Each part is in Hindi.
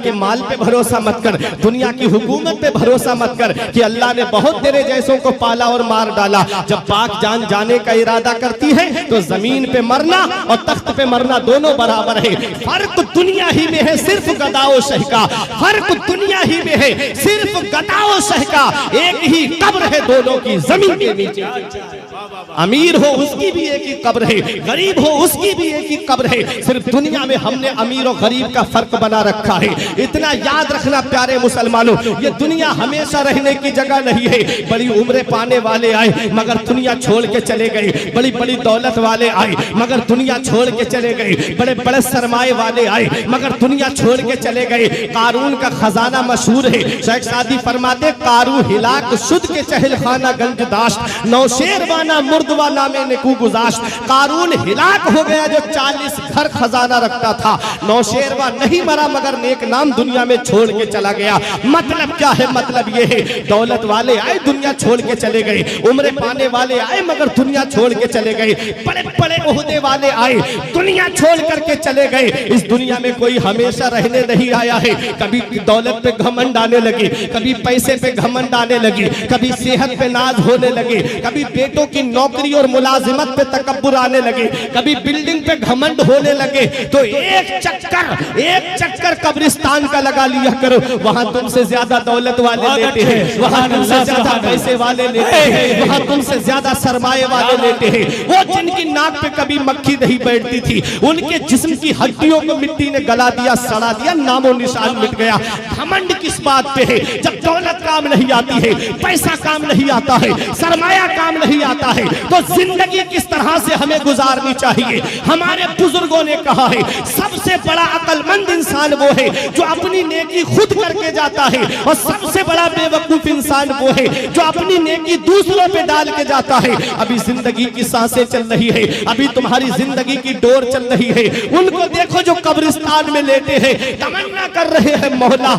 के माल पे भरोसा मत कर, दुनिया की हुकूमत पे भरोसा मत कर कि अल्लाह ने बहुत तेरे जैसों को पाला और मार डाला। जब पाक जान जाने का इरादा करती है तो जमीन पे मरना और तख्त पे मरना दोनों बराबर है। फर्क दुनिया ही में है सिर्फ गदाओ शह का, फर्क दुनिया ही में है सिर्फ गदाओ शह का। एक ही कब्र है दोनों की जमीन के नीचे। अमीर हो उसकी भी एक ही कब्र है, गरीब हो उसकी भी एक ही कब्र है। सिर्फ दुनिया में हमने अमीर और गरीब का फर्क बना रखा है। इतना याद रखना प्यारे मुसलमानों, ये दुनिया हमेशा रहने की जगह नहीं है। बड़ी उम्रें पाने वाले आए मगर दुनिया छोड़ के चले गए, बड़ी बड़ी दौलत वाले आए मगर दुनिया छोड़ के चले गए, बड़े बड़े सरमाए वाले आए मगर दुनिया छोड़ के चले गए। कारून का खजाना मशहूर है, शेख सादी फरमाते कारू हिलाक शुद्ध के चहल खाना गंज दाश्त, नौशेरवाना मुर्दवा नामे नेकू गुजाश्त। कारून हिलाक हो गया जो 40 घर खजाना रखता था, नौशेरवा नहीं मरा मगर नेक नाम दुनिया में छोड़ के चला गया। मतलब क्या है? मतलब ये है दौलत वाले आए दुनिया छोड़ के चले गए, उम्र पाने वाले आए मगर दुनिया छोड़ के चले गए, बड़े बड़े ओहदे वाले आए दुनिया छोड़ करके चले गए। इस दुनिया में कोई हमेशा रहने नहीं आया है। कभी दौलत पे घमंड आने लगे, कभी पैसे पे घमंड आने लगे, कभी सेहत पे नाज होने लगे, कभी बेटों की नौकरी और मुलाजिमत पे तकब्बुर आने लगे, कभी बिल्डिंग पे घमंड होने लगे। तो एक चक्कर कब्रिस्तान का लगा लिया करो, वहां तुमसे ज्यादा दौलत वाले लेते हैं, वहां तुमसे ज्यादा पैसे वाले लेते हैं, वहां तुमसे ज्यादा सरमाए वाले लेते हैं। वो जिनकी नाक पे कभी मक्खी नहीं बैठती थी, उनके जिस्म की हड्डियों को मिट्टी ने गला दिया, सड़ा दिया, नामो निशान मिट गया। घमंड किस बात पे है? जब दौलत काम नहीं आती है, पैसा काम नहीं आता है, सरमाया काम नहीं आता है, तो जिंदगी किस तरह से हमें गुजारनी चाहिए? हमारे बुजुर्गों ने कहा है सबसे बड़ा अक्लमंद इंसान वो है जो अपनी नेकी खुद करके जाता है, और सबसे बड़ा बेवकूफ इंसान वो है जो अपनी नेकी दूसरों पे डाल के जाता है। अभी जिंदगी की सांसें चल रही है, अभी तुम्हारी जिंदगी की डोर चल रही है। उनको देखो जो कब्रिस्तान में लेटे हैं, तमन्ना कर रहे हैं मौला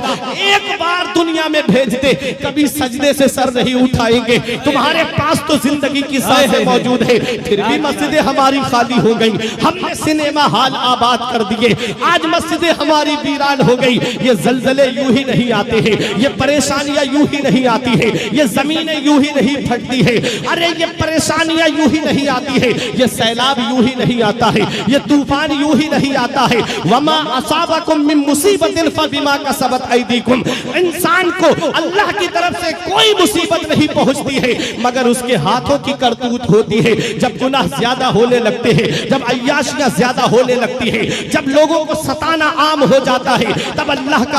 एक बार दुनिया में भेज दे, कभी सजदे से सर नहीं उठाएंगे। तुम्हारे पास तो जिंदगी की सांसें मौजूद है, फिर भी मस्जिदें हमारी खाली हो गई, हमने सिनेमा हॉल आबाद कर दिए, आज मस्जिदें हमारी वीरान हो गई। ये जलजले यूं ही नहीं आते हैं, ये परेशानियां यूं ही नहीं आती है, ये जमीनें यूं ही नहीं फटती है, अरे ये परेशानियां यूं ही नहीं आती है, ये सैलाब यूं ही नहीं आता है, ये तूफान यूं ही नहीं आता है। वमा असाबकुम मिन मुसीबतिन फबिमा कसबत ऐदीकुम। इंसान को अल्लाह की तरफ से कोई मुसीबत नहीं पहुंचती है मगर उसके हाथों की करतूत होती है। जब गुनाह ज्यादा होने लगते हैं, जब अय्याशियां ज्यादा होने लगती है, जब लोगों को सताना आम हो जाता है, तब अल्लाह का